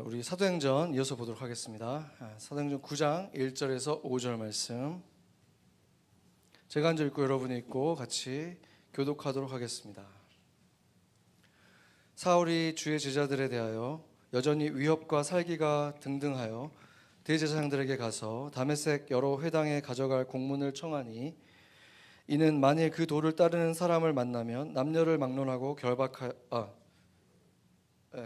우리 사도행전 이어서 보도록 하겠습니다. 사도행전 9장 1절에서 5절 말씀 제가 먼저 읽고 여러분이 읽고 같이 교독하도록 하겠습니다. 사울이 주의 제자들에 대하여 여전히 위협과 살기가 등등하여 대제사장들에게 가서 다메섹 여러 회당에 가져갈 공문을 청하니 이는 만일 그 도를 따르는 사람을 만나면 남녀를 막론하고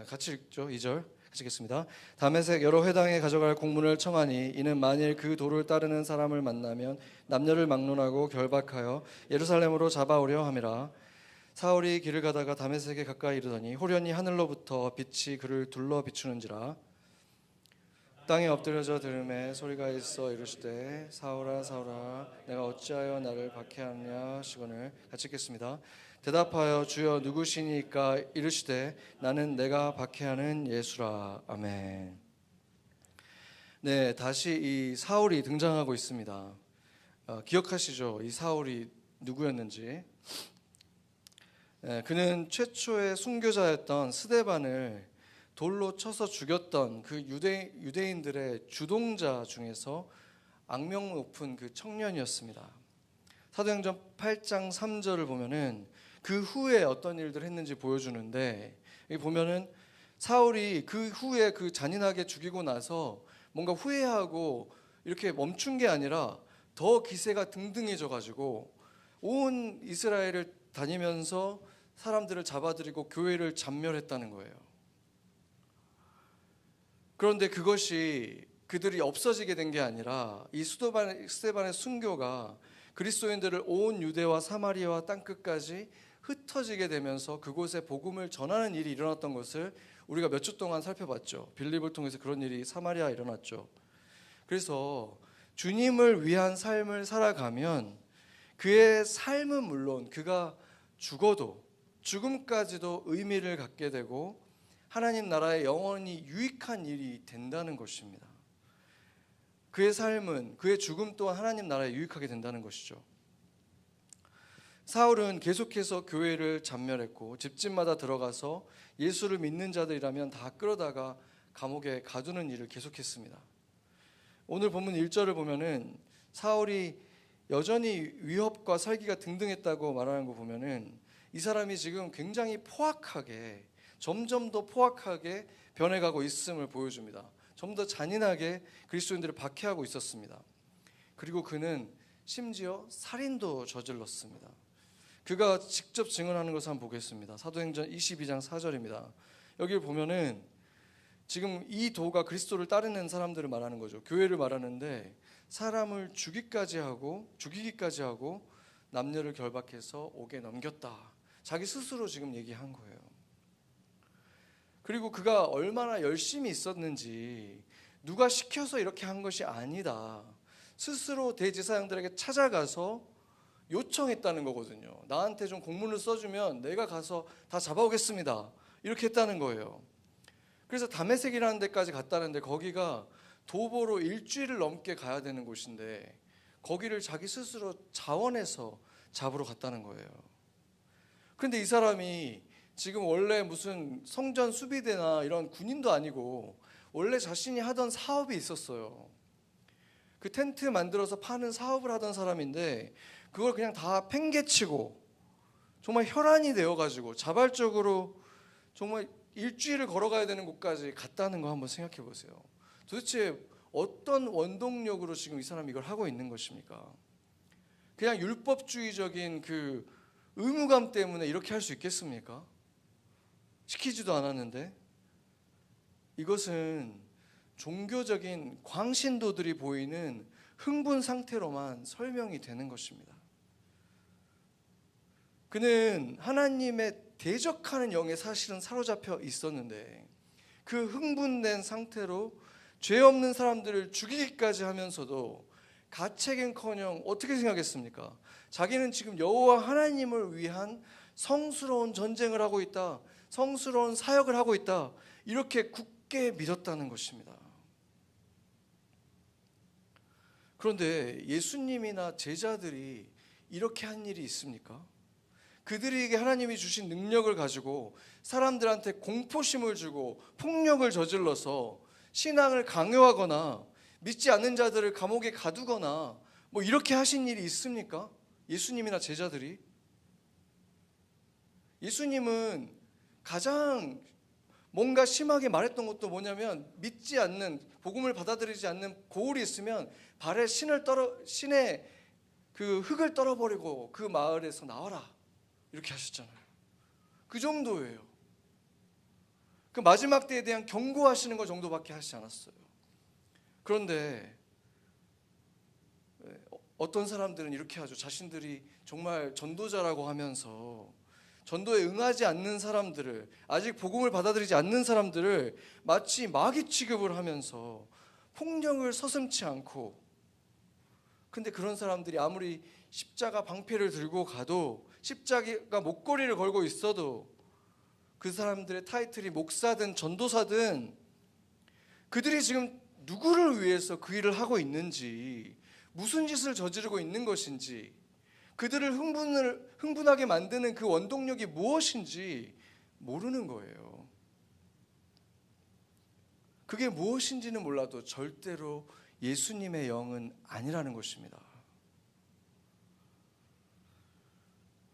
같이 읽죠. 2절 하시겠습니다. 다메섹 여러 회당에 가져갈 공문을 청하니 이는 만일 그 도를 따르는 사람을 만나면 남녀를 막론하고 결박하여 예루살렘으로 잡아오려 함이라. 사울이 길을 가다가 다메섹에 가까이 이르더니 호련히 하늘로부터 빛이 그를 둘러 비추는지라. 땅에 엎드려져 들음에 소리가 있어 이르시되 사울아 사울아 내가 어찌하여 나를 박해하느냐 하시거늘. 같이 읽겠습니다. 대답하여 주여 누구시니까 이르시되 나는 내가 박해하는 예수라. 아멘. 네, 다시 이 사울이 등장하고 있습니다. 기억하시죠? 이 사울이 누구였는지. 그는 최초의 순교자였던 스데반을 돌로 쳐서 죽였던 그 유대인들의 주동자 중에서 악명 높은 그 청년이었습니다. 사도행전 8장 3절을 보면은 그 후에 어떤 일들을 했는지 보여주는데, 여기 보면은 사울이 그 후에 그 잔인하게 죽이고 나서 뭔가 후회하고 이렇게 멈춘 게 아니라 더 기세가 등등해져 가지고 온 이스라엘을 다니면서 사람들을 잡아들이고 교회를 잔멸했다는 거예요. 그런데 그것이 그들이 없어지게 된 게 아니라 이 스데반의 순교가 그리스도인들을 온 유대와 사마리아와 땅끝까지 흩어지게 되면서 그곳에 복음을 전하는 일이 일어났던 것을 우리가 몇 주 동안 살펴봤죠. 빌립을 통해서 그런 일이 사마리아에 일어났죠. 그래서 주님을 위한 삶을 살아가면 그의 삶은 물론 그가 죽어도 죽음까지도 의미를 갖게 되고 하나님 나라에 영원히 유익한 일이 된다는 것입니다. 그의 삶은, 그의 죽음 또한 하나님 나라에 유익하게 된다는 것이죠. 사울은 계속해서 교회를 잔멸했고 집집마다 들어가서 예수를 믿는 자들이라면 다 끌어다가 감옥에 가두는 일을 계속했습니다. 오늘 본문 1절을 보면은 사울이 여전히 위협과 살기가 등등했다고 말하는 거 보면은 이 사람이 지금 굉장히 포악하게, 점점 더 포악하게 변해가고 있음을 보여줍니다. 좀 더 잔인하게 그리스도인들을 박해하고 있었습니다. 그리고 그는 심지어 살인도 저질렀습니다. 그가 직접 증언하는 것을 한번 보겠습니다. 사도행전 22장 4절입니다. 여기를 보면은 지금 이 도가 그리스도를 따르는 사람들을 말하는 거죠. 교회를 말하는데 사람을 죽이기까지 하고 남녀를 결박해서 옥에 넘겼다. 자기 스스로 지금 얘기한 거예요. 그리고 그가 얼마나 열심히 있었는지, 누가 시켜서 이렇게 한 것이 아니다. 스스로 대제사장들에게 찾아가서 요청했다는 거거든요. 나한테 좀 공문을 써주면 내가 가서 다 잡아오겠습니다. 이렇게 했다는 거예요. 그래서 다메섹이라는 데까지 갔다는데 거기가 도보로 일주일을 넘게 가야 되는 곳인데 거기를 자기 스스로 자원해서 잡으러 갔다는 거예요. 그런데 이 사람이 지금 원래 무슨 성전 수비대나 이런 군인도 아니고 원래 자신이 하던 사업이 있었어요. 그 텐트 만들어서 파는 사업을 하던 사람인데 그걸 그냥 다 팽개치고 정말 혈안이 되어가지고 자발적으로 정말 일주일을 걸어가야 되는 곳까지 갔다는 거 한번 생각해 보세요. 도대체 어떤 원동력으로 지금 이 사람이 이걸 하고 있는 것입니까? 그냥 율법주의적인 그 의무감 때문에 이렇게 할 수 있겠습니까? 시키지도 않았는데. 이것은 종교적인 광신도들이 보이는 흥분 상태로만 설명이 되는 것입니다. 그는 하나님의 대적하는 영에 사실은 사로잡혀 있었는데 그 흥분된 상태로 죄 없는 사람들을 죽이기까지 하면서도 가책은커녕 어떻게 생각했습니까? 자기는 지금 여호와 하나님을 위한 성스러운 전쟁을 하고 있다, 성스러운 사역을 하고 있다, 이렇게 굳게 믿었다는 것입니다. 그런데 예수님이나 제자들이 이렇게 한 일이 있습니까? 그들에게 하나님이 주신 능력을 가지고 사람들한테 공포심을 주고 폭력을 저질러서 신앙을 강요하거나 믿지 않는 자들을 감옥에 가두거나 뭐 이렇게 하신 일이 있습니까? 예수님이나 제자들이? 예수님은 가장 뭔가 심하게 말했던 것도 뭐냐면, 믿지 않는, 복음을 받아들이지 않는 고울이 있으면 발에 신의 그 흙을 떨어버리고 그 마을에서 나와라, 이렇게 하셨잖아요. 그 정도예요. 그 마지막 때에 대한 경고하시는 것 정도밖에 하시지 않았어요. 그런데 어떤 사람들은 이렇게 하죠. 자신들이 정말 전도자라고 하면서 전도에 응하지 않는 사람들을, 아직 복음을 받아들이지 않는 사람들을 마치 마귀 취급을 하면서 폭력을 서슴지 않고, 근데 그런 사람들이 아무리 십자가 방패를 들고 가도, 십자가 목걸이를 걸고 있어도, 그 사람들의 타이틀이 목사든 전도사든 그들이 지금 누구를 위해서 그 일을 하고 있는지, 무슨 짓을 저지르고 있는 것인지, 그들을 흥분하게 만드는 그 원동력이 무엇인지 모르는 거예요. 그게 무엇인지는 몰라도 절대로 예수님의 영은 아니라는 것입니다.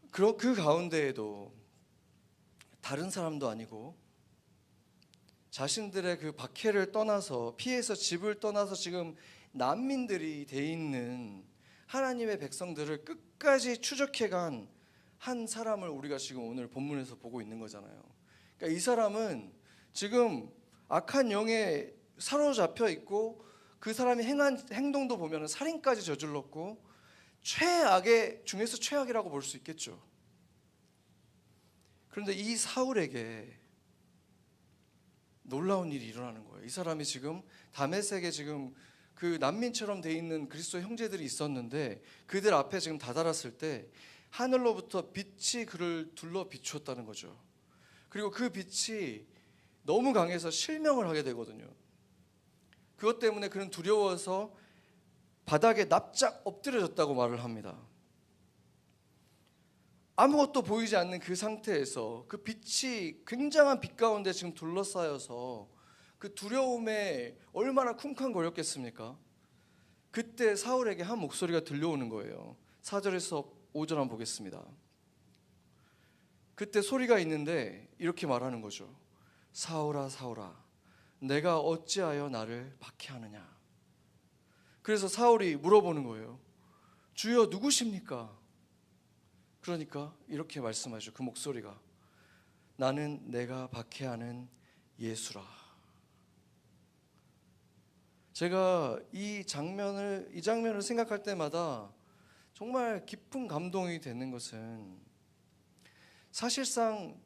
그 가운데에도 다른 사람도 아니고 자신들의 그 박해를 떠나서, 피해서 집을 떠나서 지금 난민들이 돼 있는 하나님의 백성들을 끝까지 추적해간 한 사람을 우리가 지금 오늘 본문에서 보고 있는 거잖아요. 그러니까 이 사람은 지금 악한 영에 사로잡혀 있고, 그 사람이 행한 행동도 보면 살인까지 저질렀고, 최악의 중에서 최악이라고 볼 수 있겠죠. 그런데 이 사울에게 놀라운 일이 일어나는 거예요. 이 사람이 지금 다메섹에 지금 그 난민처럼 돼 있는 그리스도 형제들이 있었는데, 그들 앞에 지금 다다랐을 때 하늘로부터 빛이 그를 둘러 비추었다는 거죠. 그리고 그 빛이 너무 강해서 실명을 하게 되거든요. 그것 때문에 그는 두려워서 바닥에 납작 엎드려졌다고 말을 합니다. 아무것도 보이지 않는 그 상태에서 그 빛이 굉장한 빛 가운데 지금 둘러싸여서 그 두려움에 얼마나 쿵쾅거렸겠습니까? 그때 사울에게 한 목소리가 들려오는 거예요. 4절에서 5절 한번 보겠습니다. 그때 소리가 있는데 이렇게 말하는 거죠. 사울아 사울아, 내가 어찌하여 나를 박해하느냐. 그래서 사울이 물어보는 거예요. 주여 누구십니까? 그러니까 이렇게 말씀하죠. 그 목소리가, 나는 내가 박해하는 예수라. 제가 이 장면을 생각할 때마다 정말 깊은 감동이 되는 것은, 사실상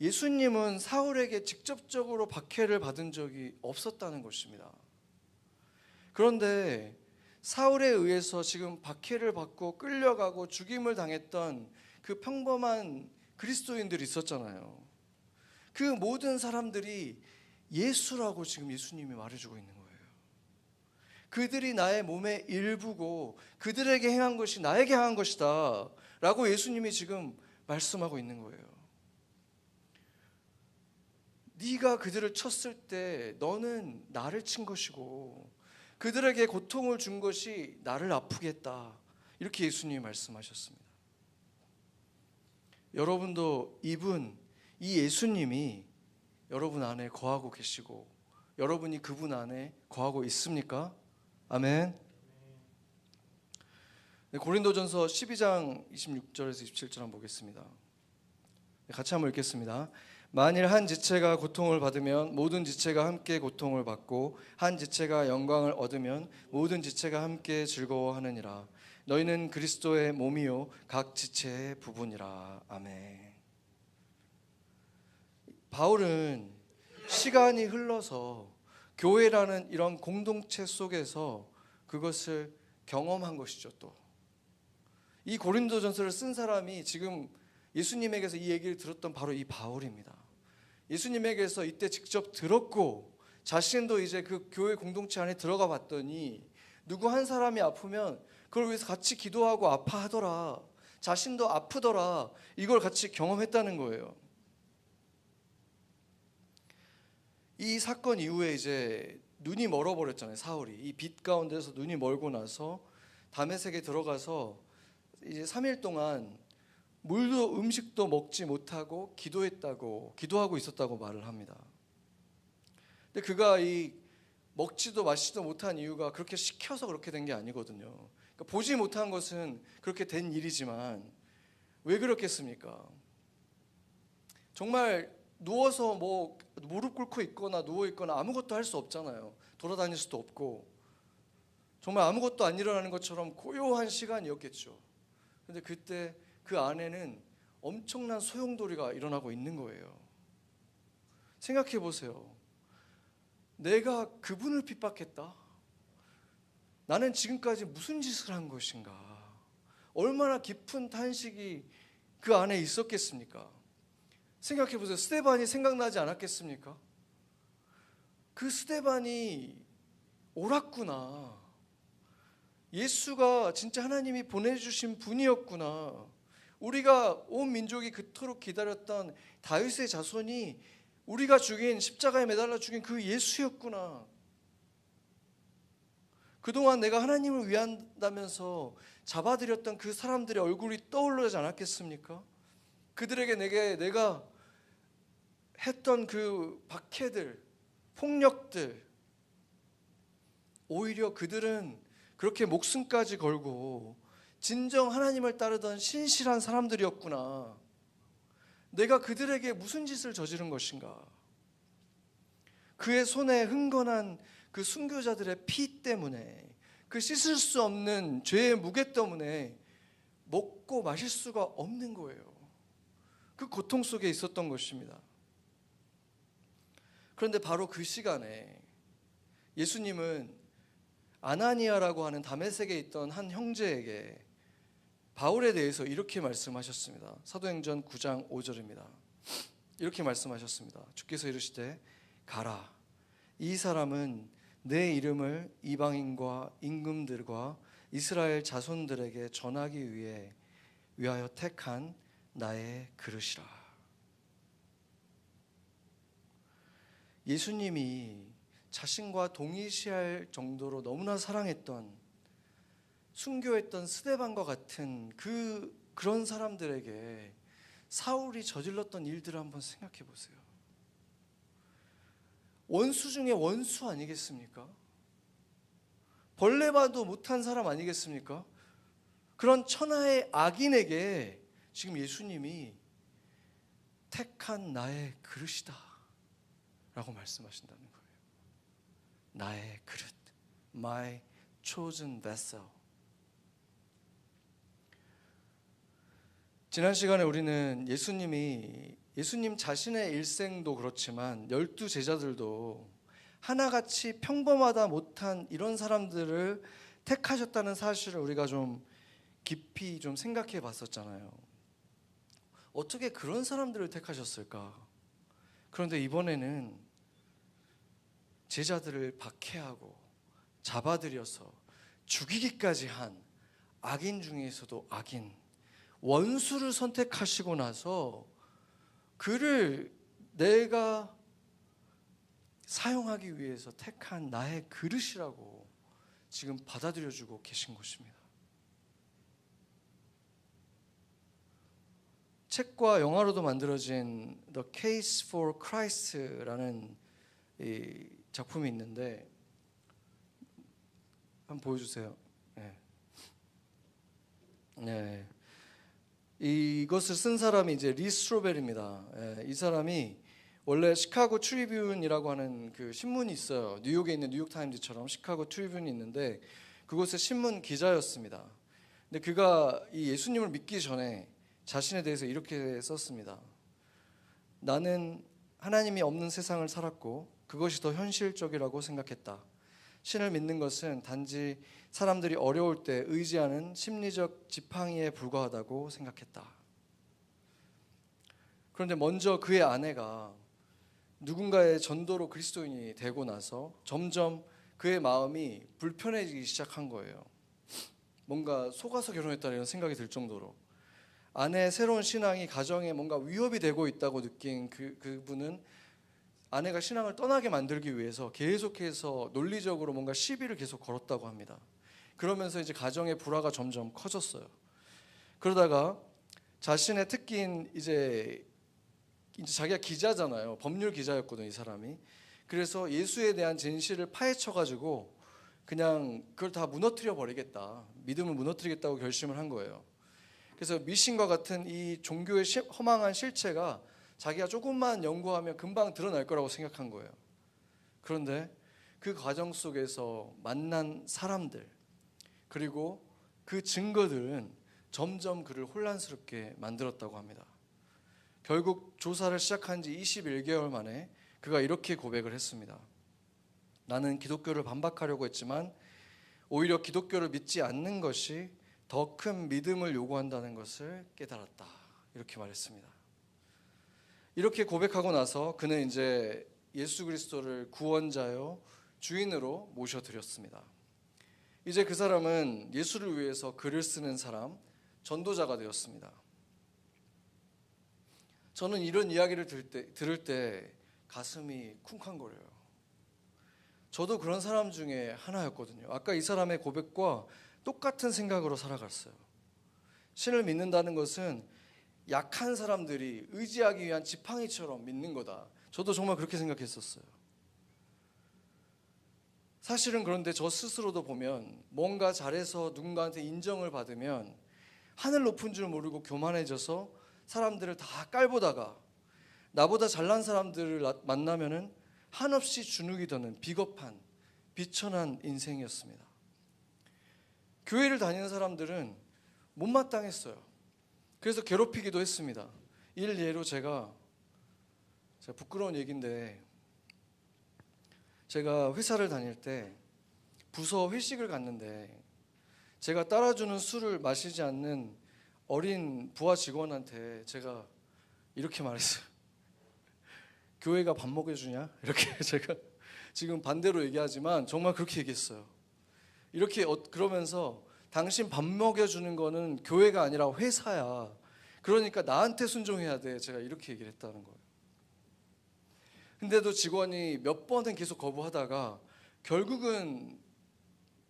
예수님은 사울에게 직접적으로 박해를 받은 적이 없었다는 것입니다. 그런데 사울에 의해서 지금 박해를 받고 끌려가고 죽임을 당했던 그 평범한 그리스도인들이 있었잖아요. 그 모든 사람들이 예수라고 지금 예수님이 말해주고 있는 거예요. 그들이 나의 몸의 일부고 그들에게 행한 것이 나에게 행한 것이다 라고 예수님이 지금 말씀하고 있는 거예요. 네가 그들을 쳤을 때 너는 나를 친 것이고, 그들에게 고통을 준 것이 나를 아프게 했다, 이렇게 예수님이 말씀하셨습니다. 여러분도 이 예수님이 여러분 안에 거하고 계시고, 여러분이 그분 안에 거하고 있습니까? 아멘. 고린도전서 12장 26절에서 27절 한번 보겠습니다. 같이 한번 읽겠습니다. 만일 한 지체가 고통을 받으면 모든 지체가 함께 고통을 받고, 한 지체가 영광을 얻으면 모든 지체가 함께 즐거워하느니라. 너희는 그리스도의 몸이요 각 지체의 부분이라. 아멘. 바울은 시간이 흘러서 교회라는 이런 공동체 속에서 그것을 경험한 것이죠. 또 이 고린도전서를 쓴 사람이 지금 예수님에게서 이 얘기를 들었던 바로 이 바울입니다. 예수님에게서 이때 직접 들었고, 자신도 이제 그 교회 공동체 안에 들어가 봤더니 누구 한 사람이 아프면 그걸 위해서 같이 기도하고 아파하더라, 자신도 아프더라, 이걸 같이 경험했다는 거예요. 이 사건 이후에 이제 눈이 멀어버렸잖아요. 사울이 이 빛 가운데서 눈이 멀고 나서 다메섹에 들어가서 이제 3일 동안 물도 음식도 먹지 못하고 기도하고 있었다고 말을 합니다. 근데 그가 이 먹지도 마시지도 못한 이유가 그렇게 시켜서 그렇게 된 게 아니거든요. 그러니까 보지 못한 것은 그렇게 된 일이지만 왜 그렇겠습니까? 정말 누워서 뭐 무릎 꿇고 있거나 누워 있거나 아무것도 할 수 없잖아요. 돌아다닐 수도 없고 정말 아무것도 안 일어나는 것처럼 고요한 시간이었겠죠. 근데 그때 그 안에는 엄청난 소용돌이가 일어나고 있는 거예요. 생각해 보세요. 내가 그분을 핍박했다. 나는 지금까지 무슨 짓을 한 것인가? 얼마나 깊은 탄식이 그 안에 있었겠습니까? 생각해 보세요. 스데반이 생각나지 않았겠습니까? 그 스데반이 옳았구나. 예수가 진짜 하나님이 보내주신 분이었구나. 우리가 온 민족이 그토록 기다렸던 다윗의 자손이 우리가 죽인 십자가에 매달려 죽인 그 예수였구나. 그동안 내가 하나님을 위한다면서 잡아들였던 그 사람들의 얼굴이 떠오르지 않았겠습니까? 그들에게 내가 했던 그 박해들, 폭력들, 오히려 그들은 그렇게 목숨까지 걸고 진정 하나님을 따르던 신실한 사람들이었구나. 내가 그들에게 무슨 짓을 저지른 것인가? 그의 손에 흥건한 그 순교자들의 피 때문에, 그 씻을 수 없는 죄의 무게 때문에 먹고 마실 수가 없는 거예요. 그 고통 속에 있었던 것입니다. 그런데 바로 그 시간에 예수님은 아나니아라고 하는 다메섹에 있던 한 형제에게 바울에 대해서 이렇게 말씀하셨습니다. 사도행전 9장 5절입니다. 이렇게 말씀하셨습니다. 주께서 이르시되 가라. 이 사람은 내 이름을 이방인과 임금들과 이스라엘 자손들에게 전하기 위하여 택한 나의 그릇이라. 예수님이 자신과 동일시할 정도로 너무나 사랑했던, 순교했던 스데반과 같은 그런 사람들에게 사울이 저질렀던 일들을 한번 생각해 보세요. 원수 중에 원수 아니겠습니까? 벌레 봐도 못한 사람 아니겠습니까? 그런 천하의 악인에게 지금 예수님이 택한 나의 그릇이다 라고 말씀하신다는 거예요. 나의 그릇, my chosen vessel. 지난 시간에 우리는 예수님 자신의 일생도 그렇지만 12 제자들도 하나같이 평범하다 못한 이런 사람들을 택하셨다는 사실을 우리가 좀 깊이 좀 생각해 봤었잖아요. 어떻게 그런 사람들을 택하셨을까? 그런데 이번에는 제자들을 박해하고 잡아들여서 죽이기까지 한 악인 중에서도 악인, 원수를 선택하시고 나서 그를 내가 사용하기 위해서 택한 나의 그릇이라고 지금 받아들여주고 계신 것입니다. 책과 영화로도 만들어진 The Case for Christ라는 이 작품이 있는데 한번 보여주세요. 네. 이것을 쓴 사람이 이제 리 스트로벨입니다. 이 사람이 원래 시카고 트리뷴이라고 하는 그 신문이 있어요. 뉴욕에 있는 뉴욕 타임즈처럼 시카고 트리뷴이 있는데 그곳의 신문 기자였습니다. 근데 그가 이 예수님을 믿기 전에 자신에 대해서 이렇게 썼습니다. 나는 하나님이 없는 세상을 살았고 그것이 더 현실적이라고 생각했다. 신을 믿는 것은 단지 사람들이 어려울 때 의지하는 심리적 지팡이에 불과하다고 생각했다. 그런데 먼저 그의 아내가 누군가의 전도로 그리스도인이 되고 나서 점점 그의 마음이 불편해지기 시작한 거예요. 뭔가 속아서 결혼했다는 이런 생각이 들 정도로 아내의 새로운 신앙이 가정에 뭔가 위협이 되고 있다고 느낀 그분은 아내가 신앙을 떠나게 만들기 위해서 계속해서 논리적으로 뭔가 시비를 계속 걸었다고 합니다. 그러면서 이제 가정의 불화가 점점 커졌어요. 그러다가 자신의 특기인 이제 자기가 기자잖아요. 법률 기자였거든요, 이 사람이. 그래서 예수에 대한 진실을 파헤쳐가지고 그냥 그걸 다 무너뜨려 버리겠다, 믿음을 무너뜨리겠다고 결심을 한 거예요. 그래서 미신과 같은 이 종교의 허망한 실체가 자기가 조금만 연구하면 금방 드러날 거라고 생각한 거예요. 그런데 그 과정 속에서 만난 사람들, 그리고 그 증거들은 점점 그를 혼란스럽게 만들었다고 합니다. 결국 조사를 시작한 지 21개월 만에 그가 이렇게 고백을 했습니다. 나는 기독교를 반박하려고 했지만 오히려 기독교를 믿지 않는 것이 더 큰 믿음을 요구한다는 것을 깨달았다. 이렇게 말했습니다. 이렇게 고백하고 나서 그는 이제 예수 그리스도를 구원자요 주인으로 모셔드렸습니다. 이제 그 사람은 예수를 위해서 글을 쓰는 사람, 전도자가 되었습니다. 저는 이런 이야기를 들을 때 가슴이 쿵쾅거려요. 저도 그런 사람 중에 하나였거든요. 아까 이 사람의 고백과 똑같은 생각으로 살아갔어요. 신을 믿는다는 것은 약한 사람들이 의지하기 위한 지팡이처럼 믿는 거다. 저도 정말 그렇게 생각했었어요. 사실은 그런데 저 스스로도 보면 뭔가 잘해서 누군가한테 인정을 받으면 하늘 높은 줄 모르고 교만해져서 사람들을 다 깔보다가 나보다 잘난 사람들을 만나면은 한없이 주눅이 드는 비겁한 비천한 인생이었습니다. 교회를 다니는 사람들은 못마땅했어요. 그래서 괴롭히기도 했습니다. 일례로 제가 부끄러운 얘기인데, 제가 회사를 다닐 때 부서 회식을 갔는데 제가 따라주는 술을 마시지 않는 어린 부하 직원한테 제가 이렇게 말했어요. 교회가 밥 먹여주냐? 이렇게 제가 지금 반대로 얘기하지만 정말 그렇게 얘기했어요. 이렇게 그러면서 당신 밥 먹여주는 거는 교회가 아니라 회사야. 그러니까 나한테 순종해야 돼. 제가 이렇게 얘기를 했다는 거예요. 근데도 직원이 몇 번은 계속 거부하다가 결국은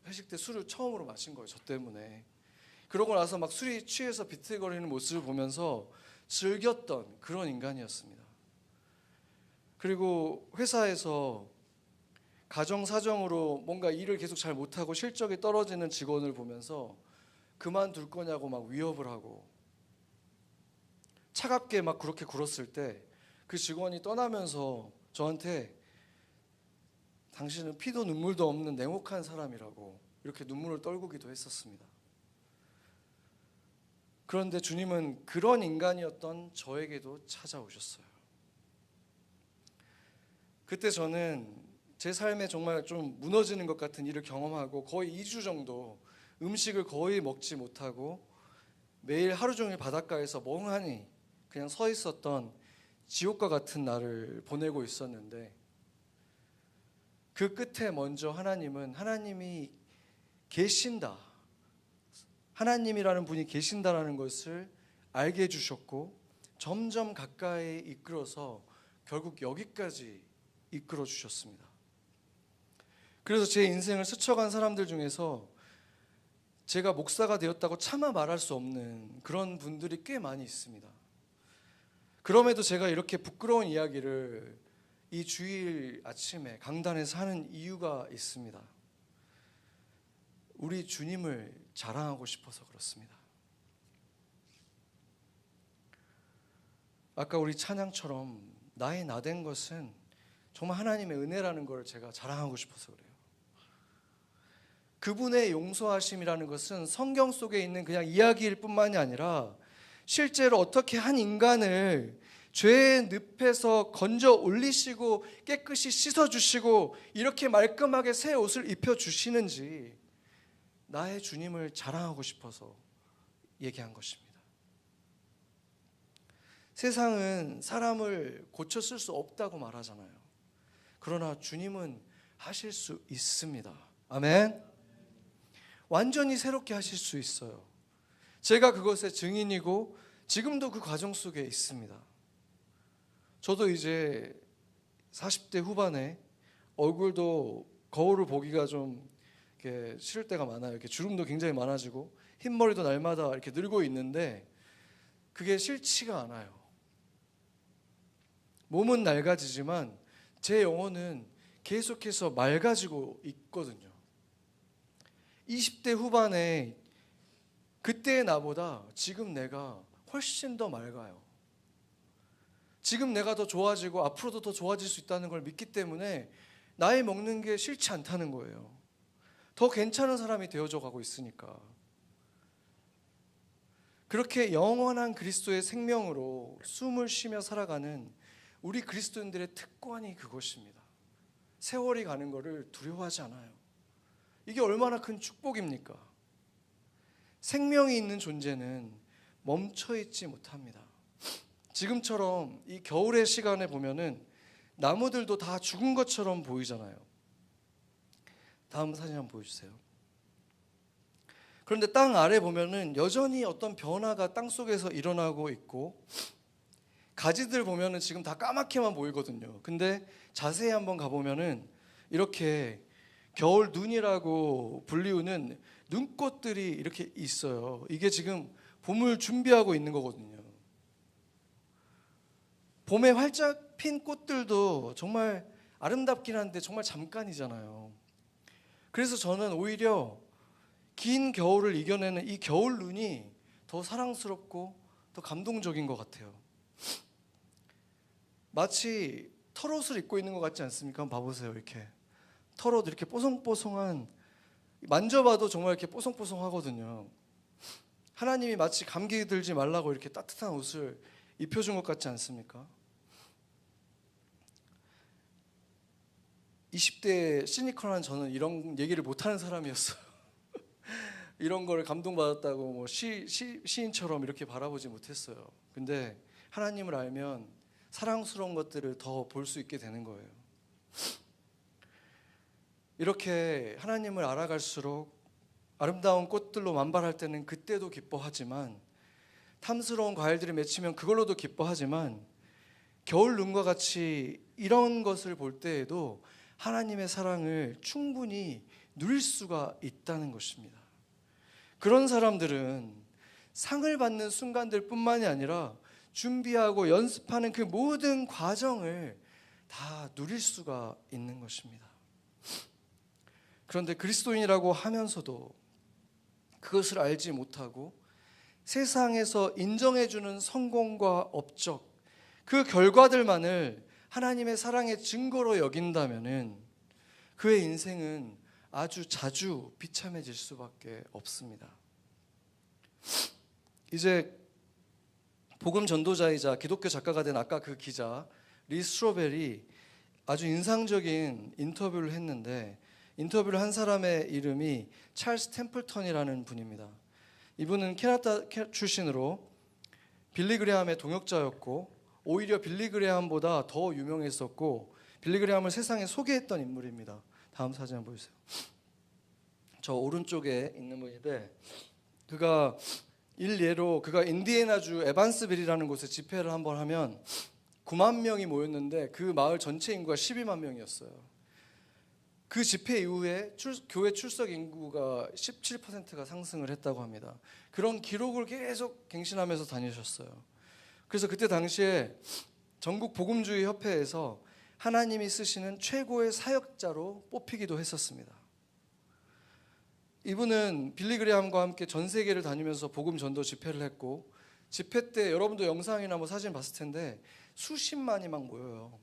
회식 때 술을 처음으로 마신 거예요. 저 때문에. 그러고 나서 막 술이 취해서 비틀거리는 모습을 보면서 즐겼던 그런 인간이었습니다. 그리고 회사에서 가정사정으로 뭔가 일을 계속 잘 못하고 실적이 떨어지는 직원을 보면서 그만둘 거냐고 막 위협을 하고, 차갑게 막 그렇게 굴었을 때 그 직원이 떠나면서 저한테 당신은 피도 눈물도 없는 냉혹한 사람이라고 이렇게 눈물을 떨구기도 했었습니다. 그런데 주님은 그런 인간이었던 저에게도 찾아오셨어요. 그때 저는 제 삶에 정말 좀 무너지는 것 같은 일을 경험하고 거의 2주 정도 음식을 거의 먹지 못하고 매일 하루 종일 바닷가에서 멍하니 그냥 서 있었던 지옥과 같은 날을 보내고 있었는데, 그 끝에 먼저 하나님이 계신다, 하나님이라는 분이 계신다라는 것을 알게 해주셨고 점점 가까이 이끌어서 결국 여기까지 이끌어 주셨습니다. 그래서 제 인생을 스쳐간 사람들 중에서 제가 목사가 되었다고 차마 말할 수 없는 그런 분들이 꽤 많이 있습니다. 그럼에도 제가 이렇게 부끄러운 이야기를 이 주일 아침에 강단에서 하는 이유가 있습니다. 우리 주님을 자랑하고 싶어서 그렇습니다. 아까 우리 찬양처럼 나의 나된 것은 정말 하나님의 은혜라는 걸 제가 자랑하고 싶어서 그래요. 그분의 용서하심이라는 것은 성경 속에 있는 그냥 이야기일 뿐만이 아니라 실제로 어떻게 한 인간을 죄의 늪에서 건져 올리시고 깨끗이 씻어주시고 이렇게 말끔하게 새 옷을 입혀주시는지 나의 주님을 자랑하고 싶어서 얘기한 것입니다. 세상은 사람을 고쳐 쓸 수 없다고 말하잖아요. 그러나 주님은 하실 수 있습니다. 아멘. 완전히 새롭게 하실 수 있어요. 제가 그것의 증인이고 지금도 그 과정 속에 있습니다. 저도 이제 40대 후반에 얼굴도 거울을 보기가 좀 이렇게 싫을 때가 많아요. 이렇게 주름도 굉장히 많아지고 흰머리도 날마다 이렇게 늘고 있는데 그게 싫지가 않아요. 몸은 낡아지지만 제 영혼은 계속해서 맑아지고 있거든요. 20대 후반에 그때의 나보다 지금 내가 훨씬 더 맑아요. 지금 내가 더 좋아지고 앞으로도 더 좋아질 수 있다는 걸 믿기 때문에 나이 먹는 게 싫지 않다는 거예요. 더 괜찮은 사람이 되어져 가고 있으니까. 그렇게 영원한 그리스도의 생명으로 숨을 쉬며 살아가는 우리 그리스도인들의 특권이 그것입니다. 세월이 가는 것을 두려워하지 않아요. 이게 얼마나 큰 축복입니까? 생명이 있는 존재는 멈춰있지 못합니다. 지금처럼 이 겨울의 시간에 보면은 나무들도 다 죽은 것처럼 보이잖아요. 다음 사진 한번 보여주세요. 그런데 땅 아래 보면은 여전히 어떤 변화가 땅 속에서 일어나고 있고 가지들 보면은 지금 다 까맣게만 보이거든요. 근데 자세히 한번 가보면은 이렇게 겨울 눈이라고 불리우는 눈꽃들이 이렇게 있어요. 이게 지금 봄을 준비하고 있는 거거든요. 봄에 활짝 핀 꽃들도 정말 아름답긴 한데 정말 잠깐이잖아요. 그래서 저는 오히려 긴 겨울을 이겨내는 이 겨울 눈이 더 사랑스럽고 더 감동적인 것 같아요. 마치 털옷을 입고 있는 것 같지 않습니까? 한번 봐보세요. 이렇게 털옷 이렇게 뽀송뽀송한, 만져봐도 정말 이렇게 뽀송뽀송하거든요. 하나님이 마치 감기 들지 말라고 이렇게 따뜻한 옷을 입혀준 것 같지 않습니까? 20대 시니컬한 저는 이런 얘기를 못하는 사람이었어요. 이런 걸 감동받았다고 뭐 시인처럼 이렇게 바라보지 못했어요. 근데 하나님을 알면 사랑스러운 것들을 더 볼 수 있게 되는 거예요. 이렇게 하나님을 알아갈수록 아름다운 꽃들로 만발할 때는 그때도 기뻐하지만, 탐스러운 과일들이 맺히면 그걸로도 기뻐하지만, 겨울 눈과 같이 이런 것을 볼 때에도 하나님의 사랑을 충분히 누릴 수가 있다는 것입니다. 그런 사람들은 상을 받는 순간들 뿐만이 아니라 준비하고 연습하는 그 모든 과정을 다 누릴 수가 있는 것입니다. 그런데 그리스도인이라고 하면서도 그것을 알지 못하고 세상에서 인정해주는 성공과 업적, 그 결과들만을 하나님의 사랑의 증거로 여긴다면은 그의 인생은 아주 자주 비참해질 수밖에 없습니다. 이제 복음 전도자이자 기독교 작가가 된 아까 그 기자 리 스트로벨이 아주 인상적인 인터뷰를 했는데, 인터뷰를 한 사람의 이름이 찰스 템플턴이라는 분입니다. 이분은 캐나다 출신으로 빌리 그레함의 동역자였고, 오히려 빌리 그레함보다 더 유명했었고 빌리 그레함을 세상에 소개했던 인물입니다. 다음 사진 한번 보세요. 저 오른쪽에 있는 분인데, 그가 일례로 그가 인디애나주 에반스빌이라는 곳에 집회를 한번 하면 9만 명이 모였는데 그 마을 전체 인구가 12만 명이었어요. 그 집회 이후에 교회 출석 인구가 17%가 상승을 했다고 합니다. 그런 기록을 계속 갱신하면서 다니셨어요. 그래서 그때 당시에 전국 복음주의 협회에서 하나님이 쓰시는 최고의 사역자로 뽑히기도 했었습니다. 이분은 빌리 그레함과 함께 전 세계를 다니면서 복음 전도 집회를 했고, 집회 때 여러분도 영상이나 뭐 사진 봤을 텐데 수십만이 막 모여요.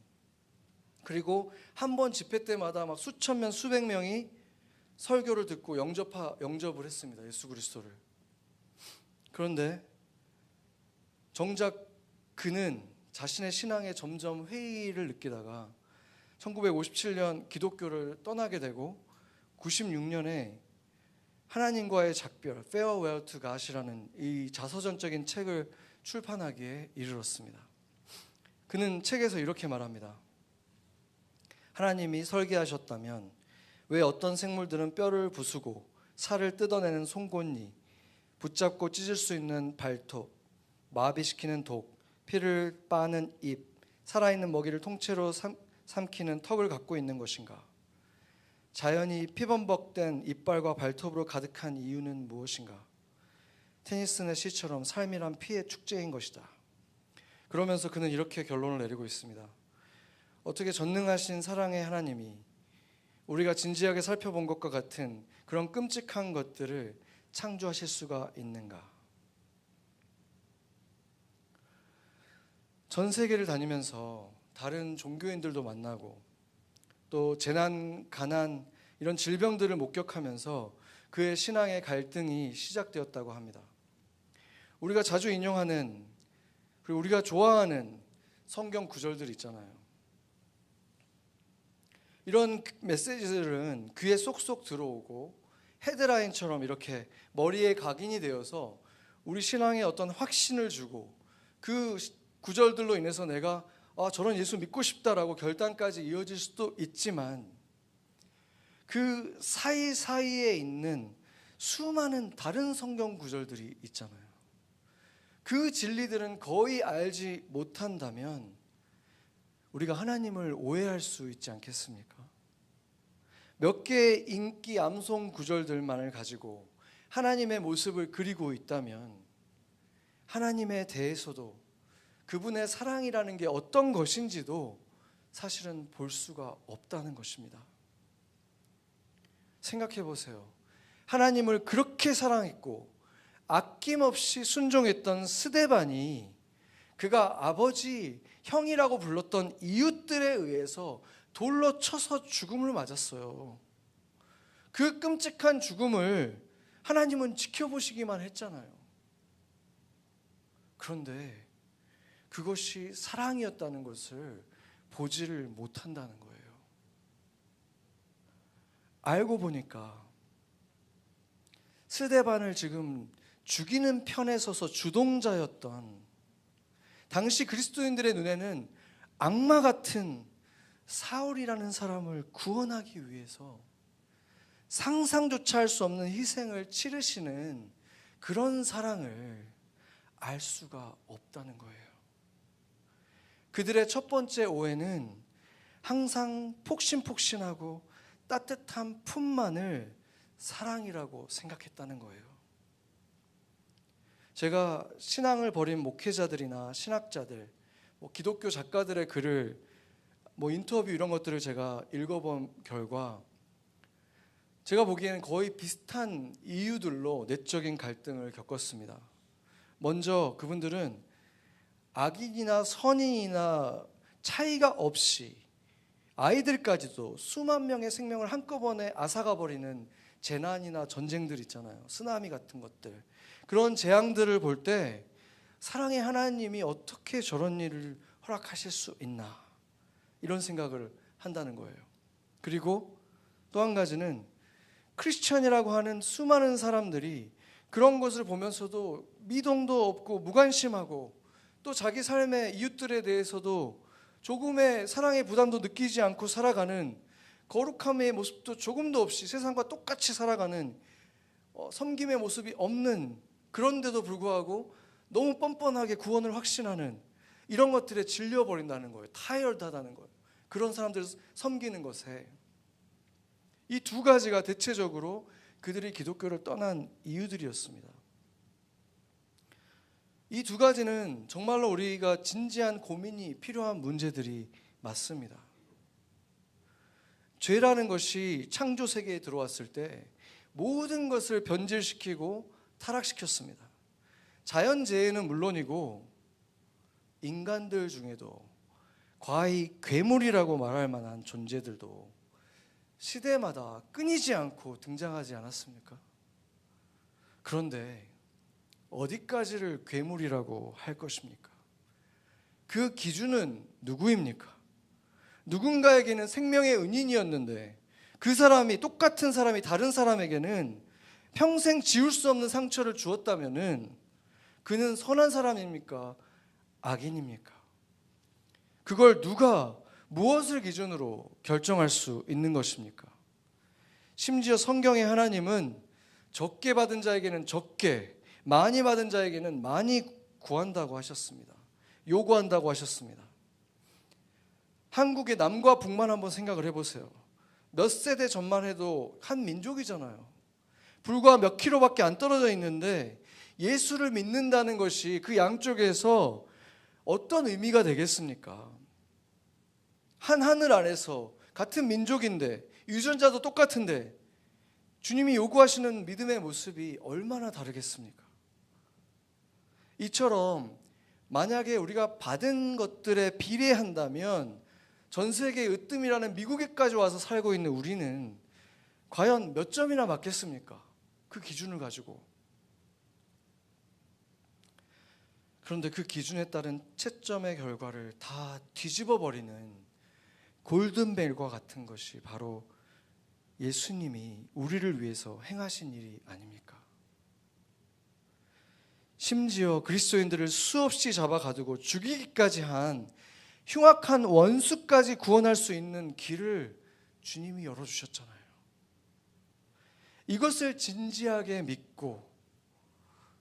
그리고 한 번 집회 때마다 막 수천 명, 수백 명이 설교를 듣고 영접을 했습니다. 예수 그리스도를. 그런데 정작 그는 자신의 신앙에 점점 회의를 느끼다가 1957년 기독교를 떠나게 되고 96년에 하나님과의 작별, Farewell to God이라는 이 자서전적인 책을 출판하기에 이르렀습니다. 그는 책에서 이렇게 말합니다. 하나님이 설계하셨다면 왜 어떤 생물들은 뼈를 부수고 살을 뜯어내는 송곳니, 붙잡고 찢을 수 있는 발톱, 마비시키는 독, 피를 빠는 입, 살아있는 먹이를 통째로 삼키는 턱을 갖고 있는 것인가? 자연이 피범벅된 이빨과 발톱으로 가득한 이유는 무엇인가? 테니스의 시처럼 삶이란 피의 축제인 것이다. 그러면서 그는 이렇게 결론을 내리고 있습니다. 어떻게 전능하신 사랑의 하나님이 우리가 진지하게 살펴본 것과 같은 그런 끔찍한 것들을 창조하실 수가 있는가? 전 세계를 다니면서 다른 종교인들도 만나고 또 재난, 가난 이런 질병들을 목격하면서 그의 신앙의 갈등이 시작되었다고 합니다. 우리가 자주 인용하는 그리고 우리가 좋아하는 성경 구절들 있잖아요. 이런 메시지들은 귀에 쏙쏙 들어오고 헤드라인처럼 이렇게 머리에 각인이 되어서 우리 신앙에 어떤 확신을 주고 그 구절들로 인해서 내가 저런 예수 믿고 싶다라고 결단까지 이어질 수도 있지만 그 사이사이에 있는 수많은 다른 성경 구절들이 있잖아요. 그 진리들은 거의 알지 못한다면 우리가 하나님을 오해할 수 있지 않겠습니까? 몇 개의 인기 암송 구절들만을 가지고 하나님의 모습을 그리고 있다면 하나님에 대해서도 그분의 사랑이라는 게 어떤 것인지도 사실은 볼 수가 없다는 것입니다. 생각해 보세요. 하나님을 그렇게 사랑했고 아낌없이 순종했던 스데반이 그가 아버지, 형이라고 불렀던 이웃들에 의해서 돌로 쳐서 죽음을 맞았어요. 그 끔찍한 죽음을 하나님은 지켜보시기만 했잖아요. 그런데 그것이 사랑이었다는 것을 보지를 못한다는 거예요. 알고 보니까 스데반을 지금 죽이는 편에 서서 주동자였던 당시 그리스도인들의 눈에는 악마 같은 사울이라는 사람을 구원하기 위해서 상상조차 할 수 없는 희생을 치르시는 그런 사랑을 알 수가 없다는 거예요. 그들의 첫 번째 오해는 항상 폭신폭신하고 따뜻한 품만을 사랑이라고 생각했다는 거예요. 제가 신앙을 버린 목회자들이나 신학자들, 기독교 작가들의 글을 인터뷰 이런 것들을 제가 읽어본 결과 제가 보기에는 거의 비슷한 이유들로 내적인 갈등을 겪었습니다. 먼저 그분들은 악인이나 선인이나 차이가 없이 아이들까지도 수만 명의 생명을 한꺼번에 앗아가버리는 재난이나 전쟁들 있잖아요. 쓰나미 같은 것들. 그런 재앙들을 볼 때 사랑의 하나님이 어떻게 저런 일을 허락하실 수 있나 이런 생각을 한다는 거예요. 그리고 또 한 가지는 크리스천이라고 하는 수많은 사람들이 그런 것을 보면서도 미동도 없고 무관심하고 또 자기 삶의 이웃들에 대해서도 조금의 사랑의 부담도 느끼지 않고 살아가는 거룩함의 모습도 조금도 없이 세상과 똑같이 살아가는 섬김의 모습이 없는, 그런데도 불구하고 너무 뻔뻔하게 구원을 확신하는 이런 것들에 질려버린다는 거예요. 타이어드하다는 거예요. 그런 사람들을 섬기는 것에. 이 두 가지가 대체적으로 그들이 기독교를 떠난 이유들이었습니다. 이 두 가지는 정말로 우리가 진지한 고민이 필요한 문제들이 맞습니다. 죄라는 것이 창조 세계에 들어왔을 때 모든 것을 변질시키고 타락시켰습니다. 자연재해는 물론이고 인간들 중에도 과히 괴물이라고 말할 만한 존재들도 시대마다 끊이지 않고 등장하지 않았습니까? 그런데 어디까지를 괴물이라고 할 것입니까? 그 기준은 누구입니까? 누군가에게는 생명의 은인이었는데 그 사람이, 똑같은 사람이 다른 사람에게는 평생 지울 수 없는 상처를 주었다면은 그는 선한 사람입니까? 악인입니까? 그걸 누가 무엇을 기준으로 결정할 수 있는 것입니까? 심지어 성경의 하나님은 적게 받은 자에게는 적게, 많이 받은 자에게는 많이 구한다고 하셨습니다. 요구한다고 하셨습니다. 한국의 남과 북만 한번 생각을 해보세요. 몇 세대 전만 해도 한 민족이잖아요. 불과 몇 킬로밖에 안 떨어져 있는데 예수를 믿는다는 것이 그 양쪽에서 어떤 의미가 되겠습니까? 한 하늘 아래서 같은 민족인데 유전자도 똑같은데 주님이 요구하시는 믿음의 모습이 얼마나 다르겠습니까? 이처럼 만약에 우리가 받은 것들에 비례한다면 전 세계 으뜸이라는 미국에까지 와서 살고 있는 우리는 과연 몇 점이나 맞겠습니까? 그 기준을 가지고. 그런데 그 기준에 따른 채점의 결과를 다 뒤집어 버리는 골든벨과 같은 것이 바로 예수님이 우리를 위해서 행하신 일이 아닙니까? 심지어 그리스도인들을 수없이 잡아가두고 죽이기까지 한 흉악한 원수까지 구원할 수 있는 길을 주님이 열어주셨잖아요. 이것을 진지하게 믿고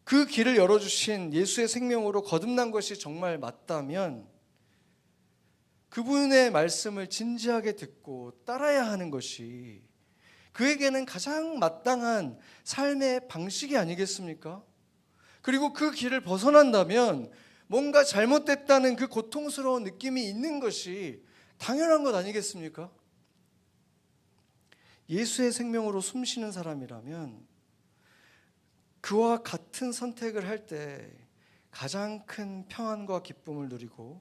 그 길을 열어주신 예수의 생명으로 거듭난 것이 정말 맞다면 그분의 말씀을 진지하게 듣고 따라야 하는 것이 그에게는 가장 마땅한 삶의 방식이 아니겠습니까? 그리고 그 길을 벗어난다면 뭔가 잘못됐다는 그 고통스러운 느낌이 있는 것이 당연한 것 아니겠습니까? 예수의 생명으로 숨쉬는 사람이라면 그와 같은 선택을 할 때 가장 큰 평안과 기쁨을 누리고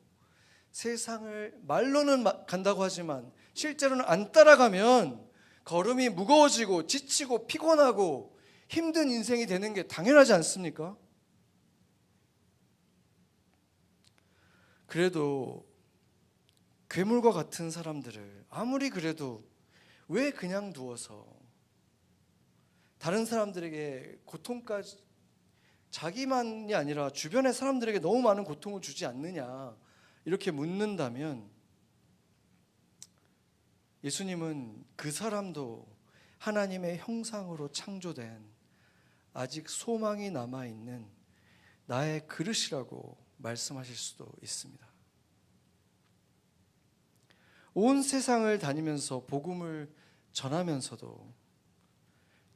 세상을 말로는 간다고 하지만 실제로는 안 따라가면 걸음이 무거워지고 지치고 피곤하고 힘든 인생이 되는 게 당연하지 않습니까? 그래도 괴물과 같은 사람들을 아무리 그래도 왜 그냥 두어서 다른 사람들에게 고통까지 자기만이 아니라 주변의 사람들에게 너무 많은 고통을 주지 않느냐 이렇게 묻는다면 예수님은 그 사람도 하나님의 형상으로 창조된 아직 소망이 남아있는 나의 그릇이라고 말씀하실 수도 있습니다. 온 세상을 다니면서 복음을 전하면서도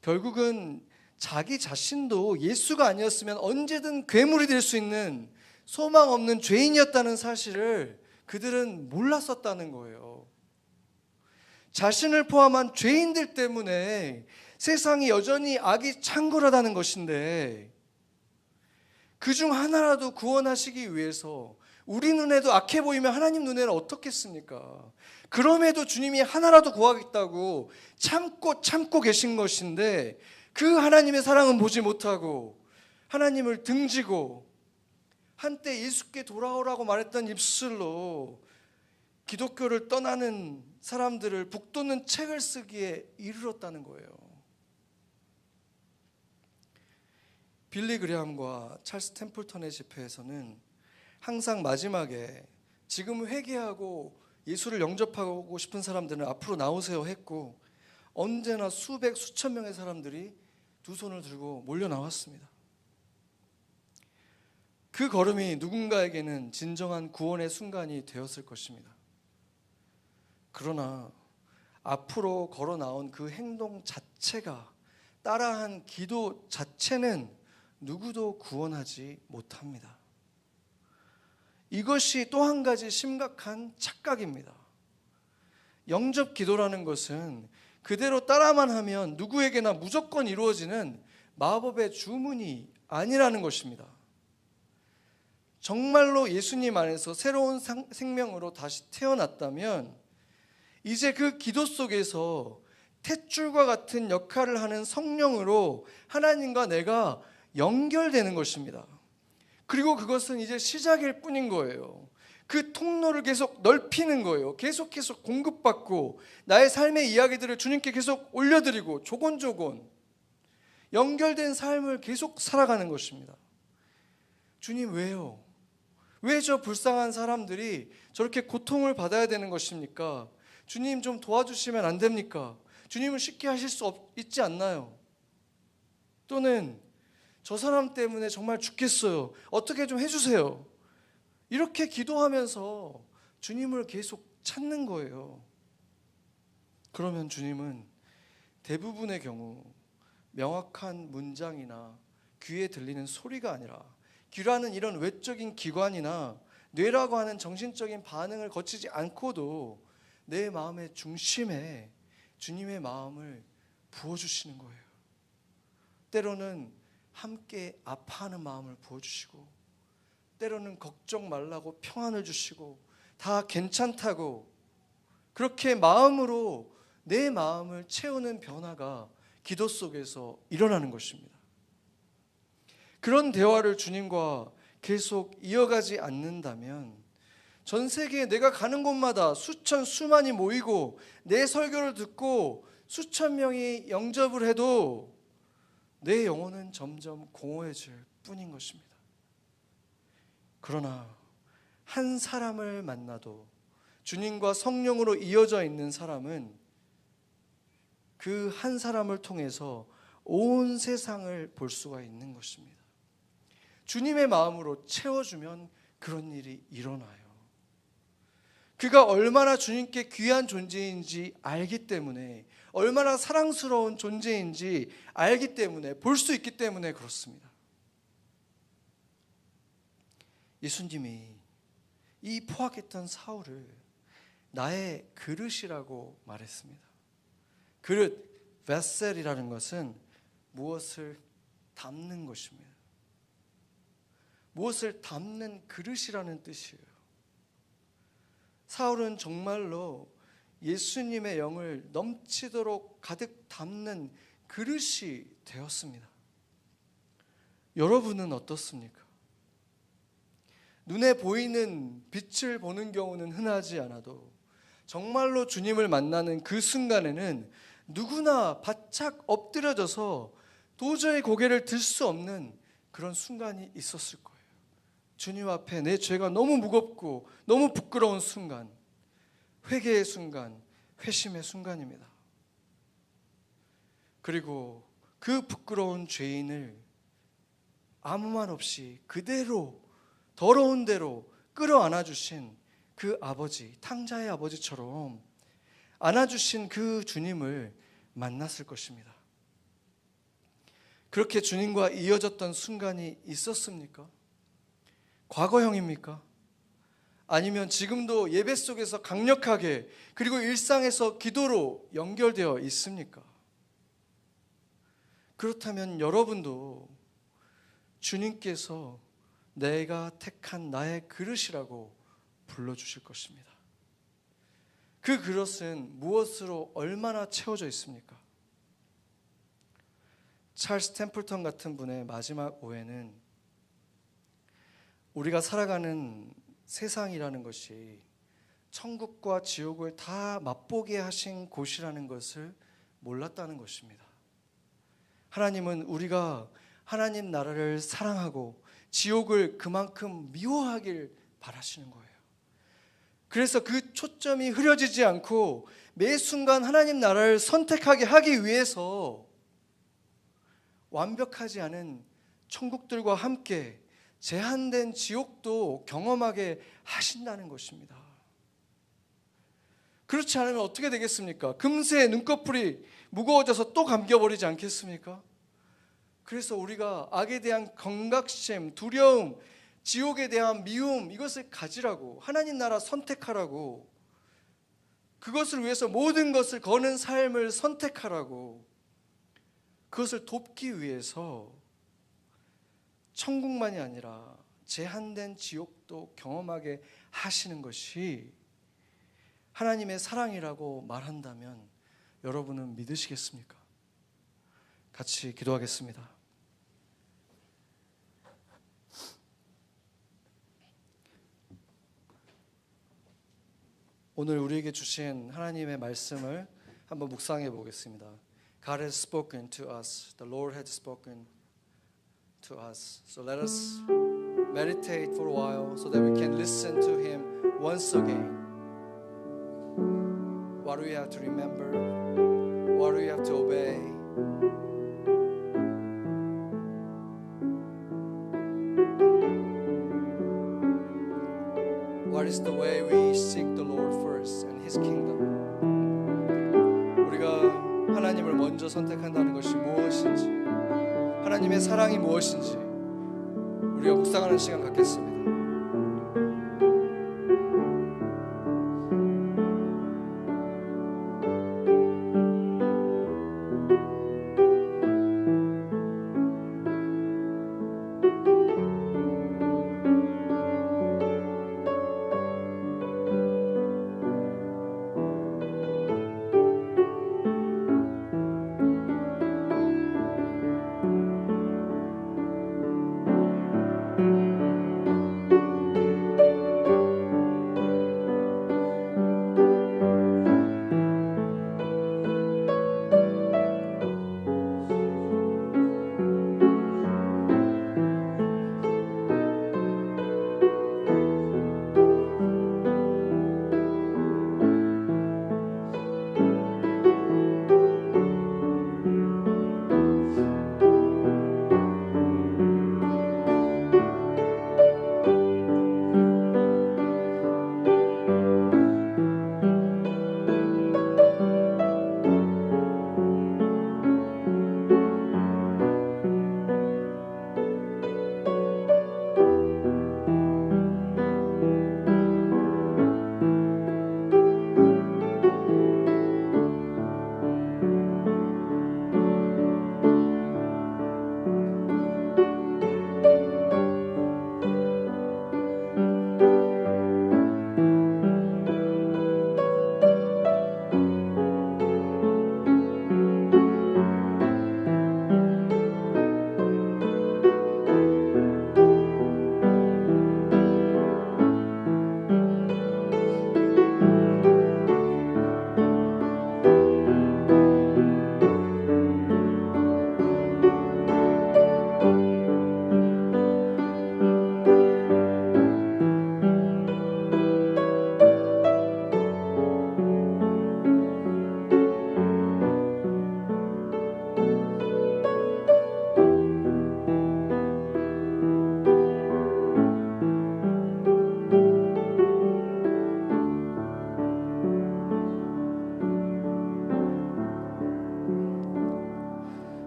결국은 자기 자신도 예수가 아니었으면 언제든 괴물이 될 수 있는 소망 없는 죄인이었다는 사실을 그들은 몰랐었다는 거예요. 자신을 포함한 죄인들 때문에 세상이 여전히 악이 창궐하다는 것인데 그중 하나라도 구원하시기 위해서 우리 눈에도 악해 보이면 하나님 눈에는 어떻겠습니까? 그럼에도 주님이 하나라도 구하겠다고 참고 계신 것인데 그 하나님의 사랑은 보지 못하고 하나님을 등지고 한때 예수께 돌아오라고 말했던 입술로 기독교를 떠나는 사람들을 북돋는 책을 쓰기에 이르렀다는 거예요. 빌리 그레함과 찰스 템플턴의 집회에서는 항상 마지막에 지금 회개하고 예수를 영접하고 싶은 사람들은 앞으로 나오세요 했고 언제나 수백 수천 명의 사람들이 두 손을 들고 몰려 나왔습니다. 그 걸음이 누군가에게는 진정한 구원의 순간이 되었을 것입니다. 그러나 앞으로 걸어 나온 그 행동 자체가 따라한 기도 자체는 누구도 구원하지 못합니다. 이것이 또 한 가지 심각한 착각입니다. 영접 기도라는 것은 그대로 따라만 하면 누구에게나 무조건 이루어지는 마법의 주문이 아니라는 것입니다. 정말로 예수님 안에서 새로운 생명으로 다시 태어났다면 이제 그 기도 속에서 탯줄과 같은 역할을 하는 성령으로 하나님과 내가 연결되는 것입니다. 그리고 그것은 이제 시작일 뿐인 거예요. 그 통로를 계속 넓히는 거예요. 계속 공급받고 나의 삶의 이야기들을 주님께 계속 올려드리고 조곤조곤 연결된 삶을 계속 살아가는 것입니다. 주님 왜요? 왜 저 불쌍한 사람들이 저렇게 고통을 받아야 되는 것입니까? 주님 좀 도와주시면 안 됩니까? 주님은 쉽게 하실 수 있지 않나요? 또는 저 사람 때문에 정말 죽겠어요. 어떻게 좀 해주세요. 이렇게 기도하면서 주님을 계속 찾는 거예요. 그러면 주님은 대부분의 경우 명확한 문장이나 귀에 들리는 소리가 아니라 귀라는 이런 외적인 기관이나 뇌라고 하는 정신적인 반응을 거치지 않고도 내 마음의 중심에 주님의 마음을 부어주시는 거예요. 때로는 함께 아파하는 마음을 부어주시고, 때로는 걱정 말라고 평안을 주시고, 다 괜찮다고, 그렇게 마음으로 내 마음을 채우는 변화가 기도 속에서 일어나는 것입니다. 그런 대화를 주님과 계속 이어가지 않는다면 전 세계에 내가 가는 곳마다 수천 수만이 모이고 내 설교를 듣고 수천 명이 영접을 해도 내 영혼은 점점 공허해질 뿐인 것입니다. 그러나 한 사람을 만나도 주님과 성령으로 이어져 있는 사람은 그 한 사람을 통해서 온 세상을 볼 수가 있는 것입니다. 주님의 마음으로 채워주면 그런 일이 일어나요. 그가 얼마나 주님께 귀한 존재인지 알기 때문에, 얼마나 사랑스러운 존재인지 알기 때문에, 볼 수 있기 때문에 그렇습니다. 예수님이 이 포악했던 사울을 나의 그릇이라고 말했습니다. 그릇, 베셀이라는 것은 무엇을 담는 것입니다. 무엇을 담는 그릇이라는 뜻이에요. 사울은 정말로 예수님의 영을 넘치도록 가득 담는 그릇이 되었습니다. 여러분은 어떻습니까? 눈에 보이는 빛을 보는 경우는 흔하지 않아도 정말로 주님을 만나는 그 순간에는 누구나 바짝 엎드려져서 도저히 고개를 들 수 없는 그런 순간이 있었을 거예요. 주님 앞에 내 죄가 너무 무겁고 너무 부끄러운 순간, 회개의 순간, 회심의 순간입니다. 그리고 그 부끄러운 죄인을 아무 말 없이 그대로 더러운 대로 끌어안아 주신 그 아버지, 탕자의 아버지처럼 안아주신 그 주님을 만났을 것입니다. 그렇게 주님과 이어졌던 순간이 있었습니까? 과거형입니까? 아니면 지금도 예배 속에서 강력하게, 그리고 일상에서 기도로 연결되어 있습니까? 그렇다면 여러분도 주님께서 내가 택한 나의 그릇이라고 불러주실 것입니다. 그 그릇은 무엇으로 얼마나 채워져 있습니까? 찰스 템플턴 같은 분의 마지막 오해는 우리가 살아가는 세상이라는 것이 천국과 지옥을 다 맛보게 하신 곳이라는 것을 몰랐다는 것입니다. 하나님은 우리가 하나님 나라를 사랑하고 지옥을 그만큼 미워하길 바라시는 거예요. 그래서 그 초점이 흐려지지 않고 매 순간 하나님 나라를 선택하게 하기 위해서 완벽하지 않은 천국들과 함께 제한된 지옥도 경험하게 하신다는 것입니다. 그렇지 않으면 어떻게 되겠습니까? 금세 눈꺼풀이 무거워져서 또 감겨버리지 않겠습니까? 그래서 우리가 악에 대한 경각심, 두려움, 지옥에 대한 미움, 이것을 가지라고, 하나님 나라 선택하라고, 그것을 위해서 모든 것을 거는 삶을 선택하라고, 그것을 돕기 위해서 천국만이 아니라 제한된 지옥도 경험하게 하시는 것이 하나님의 사랑이라고 말한다면 여러분은 믿으시겠습니까? 같이 기도하겠습니다. 오늘 우리에게 주신 하나님의 말씀을 한번 묵상해 보겠습니다. God has spoken to us. The Lord has spoken to us. So let us meditate for a while so that we can listen to Him once again. What do we have to remember? What do we have to obey? What is the way we seek the Lord first 먼저 선택한다는 것이 무엇인지, 하나님의 사랑이 무엇인지 우리가 묵상하는 시간 갖겠습니다.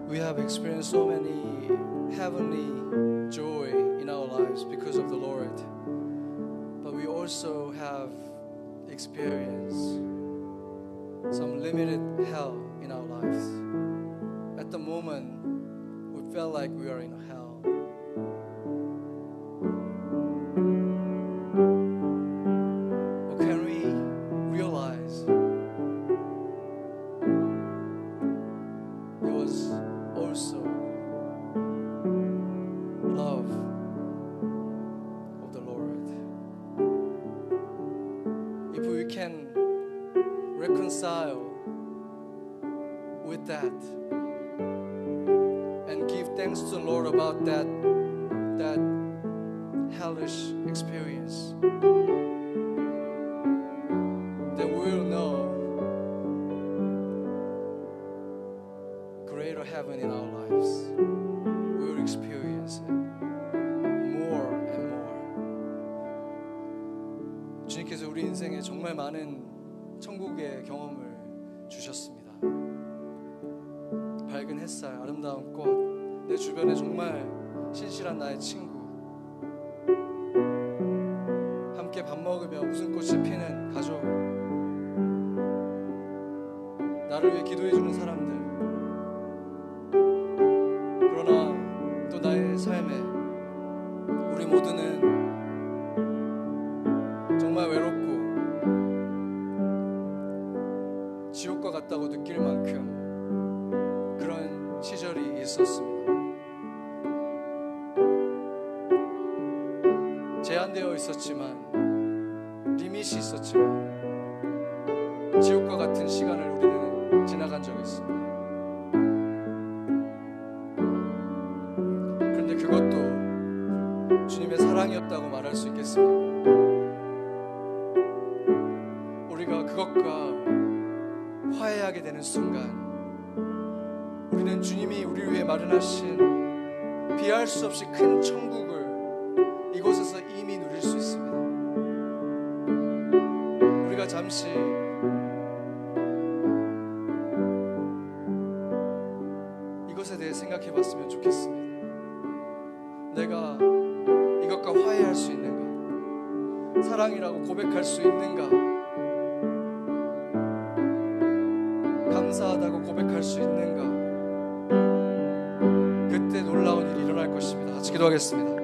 We have experienced so many heavenly joy in our lives because of the Lord, but we also have experienced some limited hell in our lives. At the moment, we felt like we are in hell. But can we realize it was also love of the Lord? If we can reconcile with that and give thanks to the Lord about that hellish experience, then we will know greater heaven in our lives. We will experience it more and more. 주님께서 우리 인생에 정말 많은 천국의 경험을 주셨습니다. 밝은 햇살, 아름다운 꽃, 내 주변에 정말 신실한 나의 친구, 함께 밥 먹으며 웃음꽃이 피는 가족, 나를 위해 기도해주는 사람들. 그러나 또 나의 삶에 우리 모두는 정말 외롭고 지옥과 같다고 느낄 만큼 그런 시절이 있었습니다. 제한되어 있었지만, 리밋이 있었지만, 지옥과 같은 시간을 우리는 지나간 적이 있습니다. 그런데 그것도 주님의 사랑이었다고 말할 수 있겠습니까? 우리가 그것과 화해하게 되는 순간, 우리는 주님이 우리를 위해 마련하신 비할 수 없이 큰 천국을 이곳에서 이미 누릴 수 있습니다. 우리가 잠시 이것에 대해 생각해 봤으면 좋겠습니다. 내가 이것과 화해할 수 있는가? 사랑이라고 고백할 수 있는가? 감사하다고 고백할 수 있는가? 그때 놀라운 일이 일어날 것입니다. 같이 기도하겠습니다.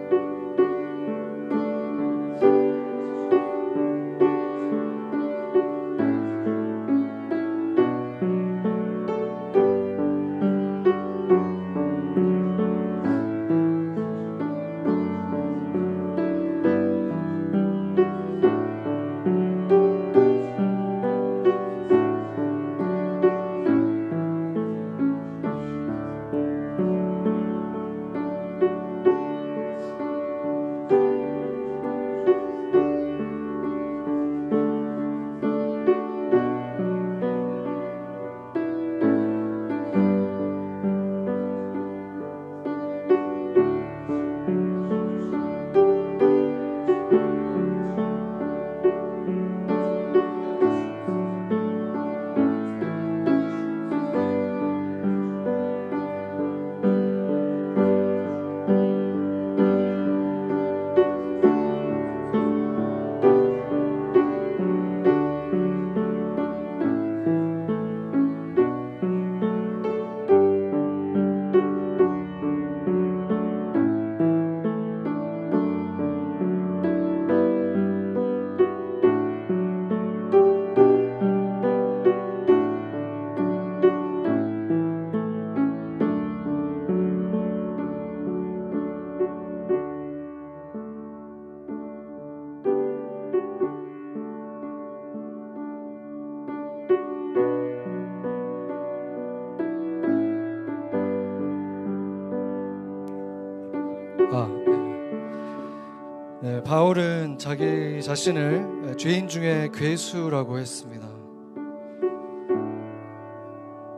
바울은 자기 자신을 죄인 중에 괴수라고 했습니다.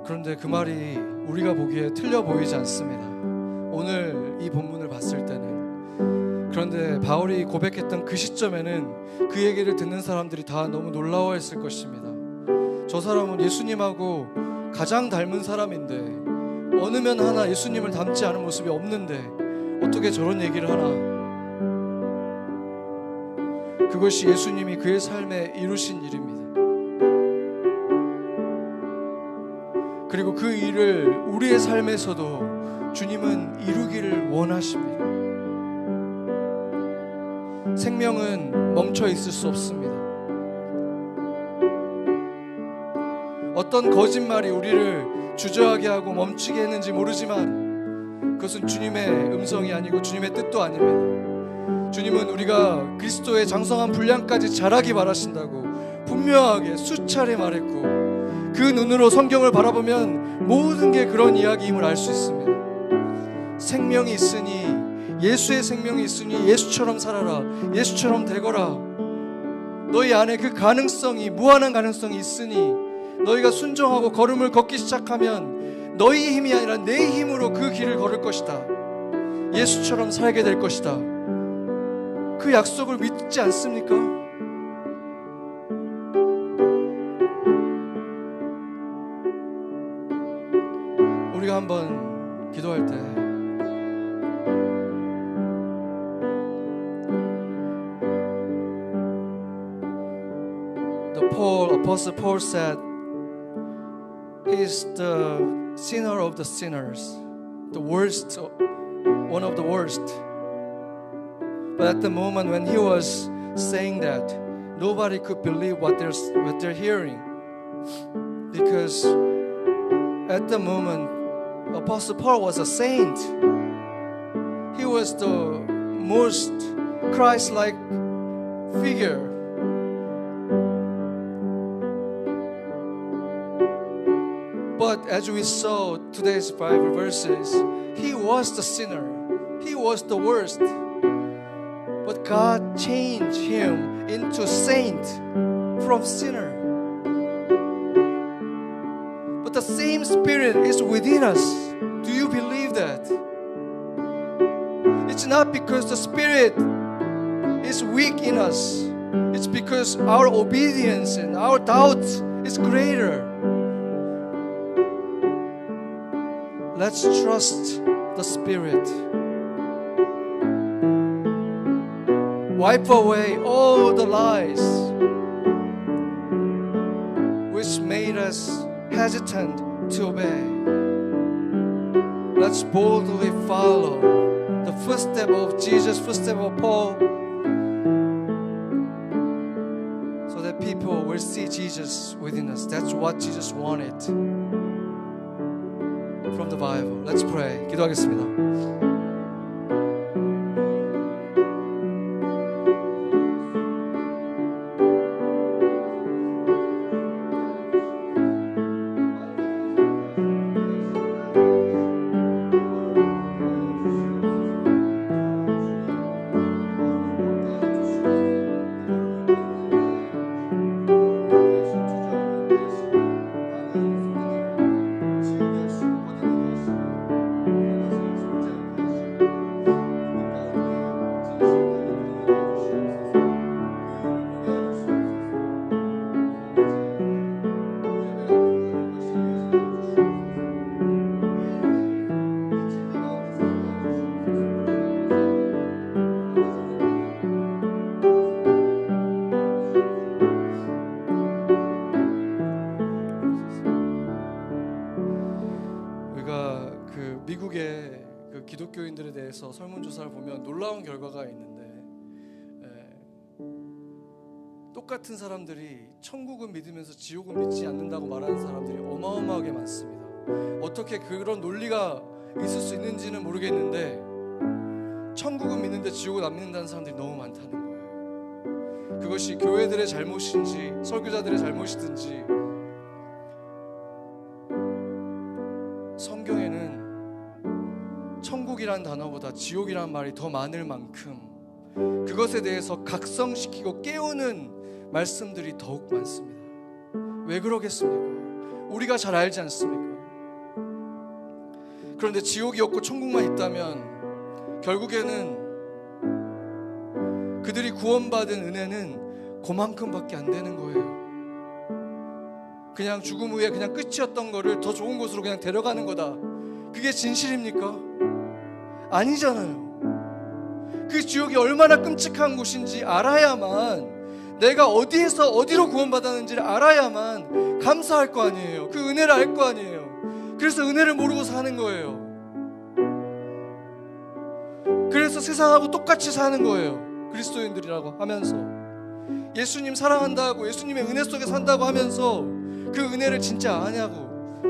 그런데 그 말이 우리가 보기에 틀려 보이지 않습니다. 오늘 이 본문을 봤을 때는. 그런데 바울이 고백했던 그 시점에는 그 얘기를 듣는 사람들이 다 너무 놀라워했을 것입니다. 저 사람은 예수님하고 가장 닮은 사람인데 어느 면 하나 예수님을 닮지 않은 모습이 없는데 어떻게 저런 얘기를 하나. 그것이 예수님이 그의 삶에 이루신 일입니다. 그리고 그 일을 우리의 삶에서도 주님은 이루기를 원하십니다. 생명은 멈춰 있을 수 없습니다. 어떤 거짓말이 우리를 주저하게 하고 멈추게 했는지 모르지만 그것은 주님의 음성이 아니고 주님의 뜻도 아닙니다. 주님은 우리가 그리스도의 장성한 분량까지 자라기 바라신다고 분명하게 수차례 말했고, 그 눈으로 성경을 바라보면 모든 게 그런 이야기임을 알 수 있습니다. 생명이 있으니, 예수의 생명이 있으니 예수처럼 살아라, 예수처럼 되거라. 너희 안에 그 가능성이, 무한한 가능성이 있으니 너희가 순종하고 걸음을 걷기 시작하면 너희의 힘이 아니라 내 힘으로 그 길을 걸을 것이다. 예수처럼 살게 될 것이다. 그 약속을 믿지 않습니까? 우리가 한번 기도할 때 Apostle Paul said he's the sinner of the sinners, the worst, one of the worst. But at the moment when he was saying that, nobody could believe what they're hearing, because at the moment Apostle Paul was a saint. He was the most Christ-like figure. But as we saw today's Bible verses, he was the sinner. He was the worst. But God changed him into saint from sinner. But the same Spirit is within us. Do you believe that? It's not because the Spirit is weak in us. It's because our obedience and our doubt is greater. Let's trust the Spirit. Wipe away all the lies which made us hesitant to obey. Let's boldly follow the footstep of Jesus, footstep of Paul, so that people will see Jesus within us. That's what Jesus wanted from the Bible. Let's pray. 기도하겠습니다. 미국의 그 기독교인들에 대해서 설문조사를 보면 놀라운 결과가 있는데, 똑같은 사람들이 천국은 믿으면서 지옥은 믿지 않는다고 말하는 사람들이 어마어마하게 많습니다. 어떻게 그런 논리가 있을 수 있는지는 모르겠는데, 천국은 믿는데 지옥은 안 믿는다는 사람들이 너무 많다는 거예요. 그것이 교회들의 잘못인지 설교자들의 잘못이든지, 성경에는 천국이란 단어보다 지옥이란 말이 더 많을 만큼 그것에 대해서 각성시키고 깨우는 말씀들이 더욱 많습니다. 왜 그러겠습니까? 우리가 잘 알지 않습니까? 그런데 지옥이 없고 천국만 있다면 결국에는 그들이 구원받은 은혜는 그만큼밖에 안 되는 거예요. 그냥 죽음 후에 그냥 끝이었던 거를 더 좋은 곳으로 그냥 데려가는 거다. 그게 진실입니까? 아니잖아요. 그 지옥이 얼마나 끔찍한 곳인지 알아야만, 내가 어디에서 어디로 구원받았는지를 알아야만 감사할 거 아니에요. 그 은혜를 알 거 아니에요. 그래서 은혜를 모르고 사는 거예요. 그래서 세상하고 똑같이 사는 거예요. 그리스도인들이라고 하면서 예수님 사랑한다고, 예수님의 은혜 속에 산다고 하면서 그 은혜를 진짜 아냐고,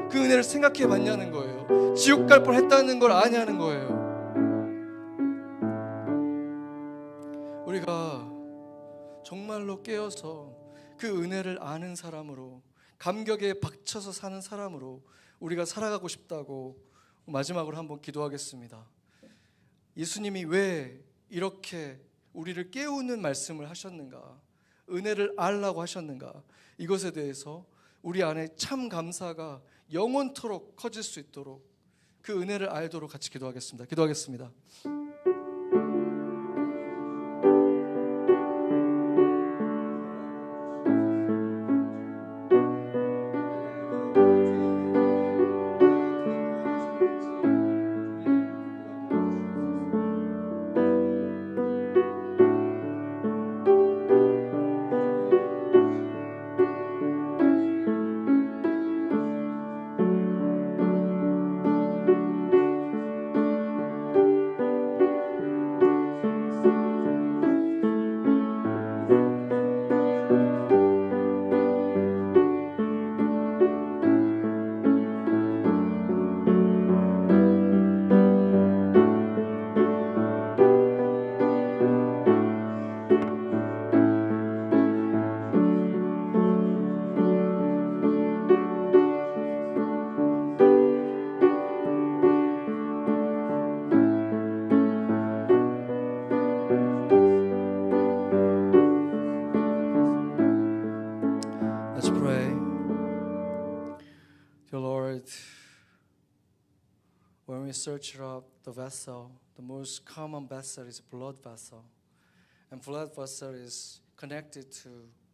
그 은혜를 생각해 봤냐는 거예요. 지옥 갈 뻔했다는 걸 아냐는 거예요. 우리가 정말로 깨어서 그 은혜를 아는 사람으로, 감격에 박쳐서 사는 사람으로 우리가 살아가고 싶다고 마지막으로 한번 기도하겠습니다. 예수님이 왜 이렇게 우리를 깨우는 말씀을 하셨는가, 은혜를 알라고 하셨는가, 이것에 대해서 우리 안에 참 감사가 영원토록 커질 수 있도록 그 은혜를 알도록 같이 기도하겠습니다. 기도하겠습니다. When we search up the vessel, the most common vessel is blood vessel. And blood vessel is connected to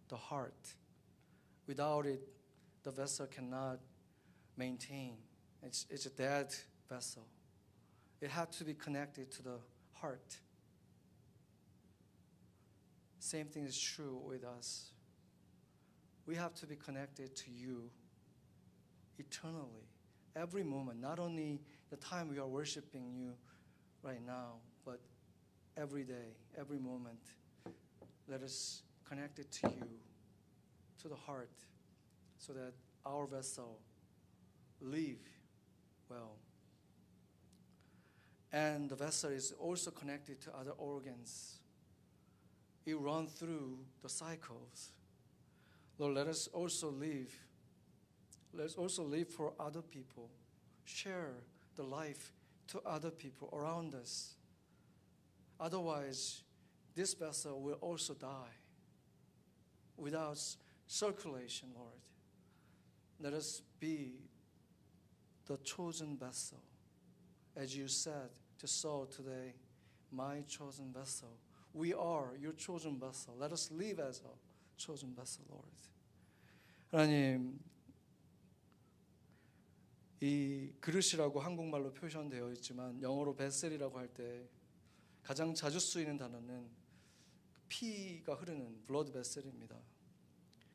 the heart. Without it, the vessel cannot maintain. It's a dead vessel. It had to be connected to the heart. Same thing is true with us. We have to be connected to you eternally, every moment, not only the time we are worshiping you right now, but every day, every moment. Let us connect it to you, to the heart, so that our vessel live well. And the vessel is also connected to other organs. It runs through the cycles. Lord, let us also live. Let us also live for other people. Share the life to other people around us. Otherwise, this vessel will also die without circulation, Lord. Let us be the chosen vessel. As you said to Saul today, my chosen vessel. We are your chosen vessel. Let us live as a chosen vessel, Lord. 하나님, 이 그릇이라고 한국말로 표현되어 있지만 영어로 베셀이라고 할 때 가장 자주 쓰이는 단어는 피가 흐르는 블러드 베셀입니다.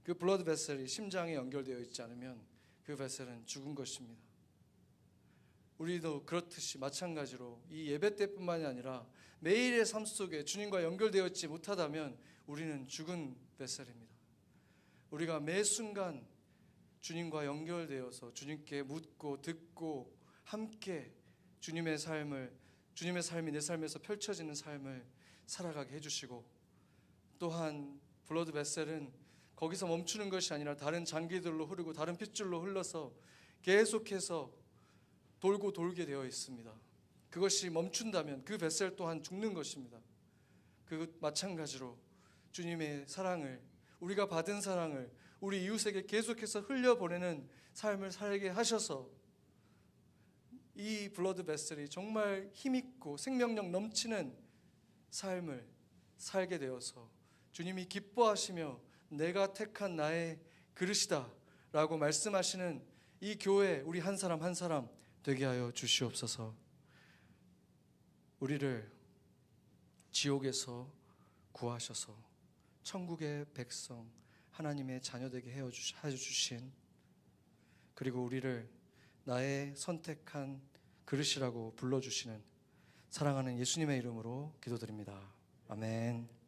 그 블러드 베셀이 심장에 연결되어 있지 않으면 그 베셀은 죽은 것입니다. 우리도 그렇듯이 마찬가지로 이 예배 때뿐만이 아니라 매일의 삶 속에 주님과 연결되어 있지 못하다면 우리는 죽은 베셀입니다. 우리가 매 순간 주님과 연결되어서 주님께 묻고 듣고 함께 주님의 삶이 내 삶에서 펼쳐지는 삶을 살아가게 해주시고, 또한 블러드 베셀은 거기서 멈추는 것이 아니라 다른 장기들로 흐르고 다른 핏줄로 흘러서 계속해서 돌고 돌게 되어 있습니다. 그것이 멈춘다면 그 베셀 또한 죽는 것입니다. 그 마찬가지로 주님의 사랑을, 우리가 받은 사랑을 우리 이웃에게 계속해서 흘려보내는 삶을 살게 하셔서 이 블러드 베셀이 정말 힘있고 생명력 넘치는 삶을 살게 되어서 주님이 기뻐하시며 내가 택한 나의 그릇이다 라고 말씀하시는 이 교회 우리 한 사람 한 사람 되게 하여 주시옵소서. 우리를 지옥에서 구하셔서 천국의 백성 하나님의 자녀되게 해주신, 그리고 우리를 나의 선택한 그릇이라고 불러주시는 사랑하는 예수님의 이름으로 기도드립니다. 아멘.